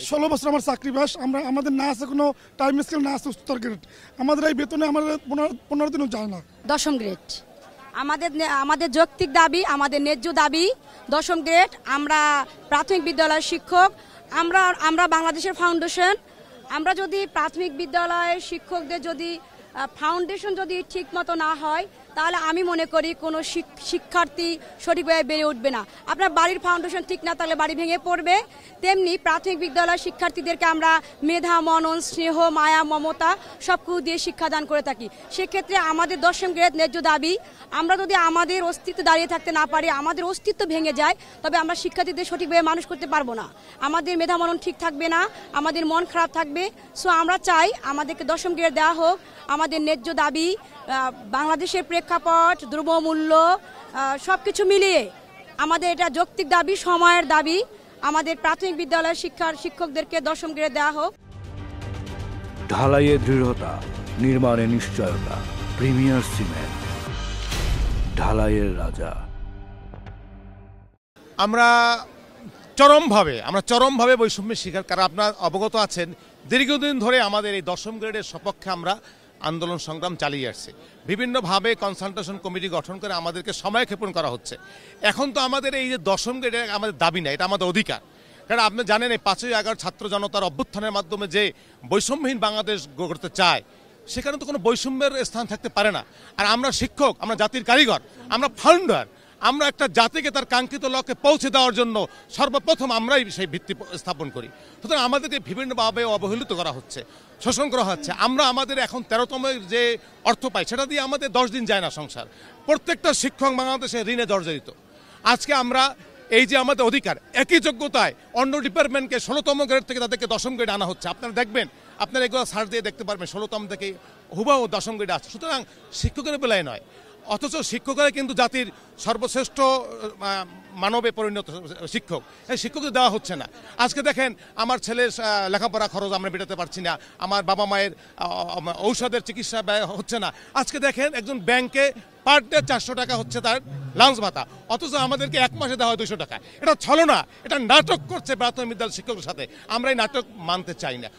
16 বছর আমার চাকরি বাস, আমাদের না আছে কোনো টাইম স্কেল, না আছে উচ্চতর গ্রেড। আমাদের এই বেতনে আমাদের 15 দিনও যায় না। 10ম গ্রেড আমাদের যৌক্তিক দাবি, আমাদের ন্যায্য দাবি 10ম গ্রেড। আমরা প্রাথমিক বিদ্যালয়ের শিক্ষক, আমরা বাংলাদেশের ফাউন্ডেশন। আমরা যদি প্রাথমিক বিদ্যালয়ের শিক্ষকদের যদি ফাউন্ডেশন যদি ঠিক মতো না হয়, তাহলে আমি মনে করি কোনো শিক্ষার্থী সঠিকভাবে বেড়ে উঠবে না। আপনার বাড়ির ফাউন্ডেশন ঠিক না থাকলে বাড়ি ভেঙে পড়বে। তেমনি প্রাথমিক বিদ্যালয়ের শিক্ষার্থীদেরকে আমরা মেধা, মনন, স্নেহ, মায়া, মমতা সব কিছু দিয়ে শিক্ষাদান করে থাকি। সেক্ষেত্রে আমাদের 10ম গ্রেড ন্যায্য দাবি। আমরা যদি আমাদের অস্তিত্ব দাঁড়িয়ে থাকতে না পারি, আমাদের অস্তিত্ব ভেঙে যায়, তবে আমরা শিক্ষার্থীদের সঠিকভাবে মানুষ করতে পারবো না। আমাদের মেধা, মনন ঠিক থাকবে না, আমাদের মন খারাপ থাকবে। সো আমরা চাই আমাদেরকে 10ম গ্রেড দেওয়া হোক। আমাদের ন্যায্য দাবি, বাংলাদেশের প্রেক্ষাপট, দ্রব্যমূল্য সব কিছু মিলিয়ে আমাদের এটা যৌক্তিক দাবি, সময়ের দাবি। আমাদের প্রাথমিক বিদ্যালয়ের শিক্ষকদেরকে 10ম গ্রেড দেওয়া হোক। ঢালাইয়ে দৃঢ়তা, নির্মাণে নিশ্চয়তা, প্রিমিয়ার সিমেন্ট, ঢালাইয়ের রাজা। আমরা চরমভাবে বৈষম্যের শিকার। কারণ আপনারা অবগত আছেন, দীর্ঘদিন ধরে আমাদের এই 10ম গ্রেডের সপক্ষে আমরা আন্দোলন সংগ্রাম চালিয়ে আসছে। বিভিন্নভাবে কনসালটেশন কমিটি গঠন করে আমাদেরকে সময়ক্ষেপণ করা হচ্ছে। এখন তো আমাদের এই যে 10ম গ্রেডে আমাদের দাবি না, এটা আমাদের অধিকার। কারণ আপনি জানেন, এই 5ই আগস্ট ছাত্র জনতার অভ্যুত্থানের মাধ্যমে যে বৈষম্যহীন বাংলাদেশ গড়তে চায়, সেখানে তো কোনো বৈষম্যের স্থান থাকতে পারে না। আর আমরা শিক্ষক, আমরা জাতির কারিগর, আমরা ফাউন্ডার। আমরা একটা জাতিকে তার কাঙ্ক্ষিত লক্ষ্যে পৌঁছে দেওয়ার জন্য সর্বপ্রথম আমরাই সেই ভিত্তি স্থাপন করি। সুতরাং আমাদেরকে বিভিন্নভাবে অবহেলিত করা হচ্ছে, শোষণ করা হচ্ছে। আমরা আমাদের এখন 13তম যে অর্থ পাই, সেটা দিয়ে আমাদের 10 দিন যায় না সংসার। প্রত্যেকটা শিক্ষক বাংলাদেশে ঋণে জর্জরিত। আজকে আমরা এই যে আমাদের অধিকার, একই যোগ্যতায় অন্য ডিপার্টমেন্টকে 16তম গ্রেড থেকে তাদেরকে 10ম গ্রেড আনা হচ্ছে। আপনারা দেখবেন, আপনারা এগুলো সার্চ দিয়ে দেখতে পারবেন, 16তম থেকে হুবহু 10ম গ্রেডে আসছে। সুতরাং শিক্ষকের বেলায় নয়, অথচ শিক্ষকরা কিন্তু জাতির সর্বশ্রেষ্ঠ মানবে পরিণত শিক্ষক। এই শিক্ষকদের দেওয়া হচ্ছে না। আজকে দেখেন, আমার ছেলের লেখাপড়া খরচ আমরা মেটাতে পারছি না, আমার বাবা মায়ের ঔষধের চিকিৎসা ব্যয় হচ্ছে না। আজকে দেখেন, একজন ব্যাংকে পার ডে 400 টাকা হচ্ছে তার লাঞ্চ ভাতা, অথচ আমাদেরকে 1 মাসে দেওয়া হয় 200 টাকা। এটা ছলনা, এটা নাটক করছে প্রাথমিক বিদ্যালয় শিক্ষকের সাথে। আমরা এই নাটক মানতে চাই না।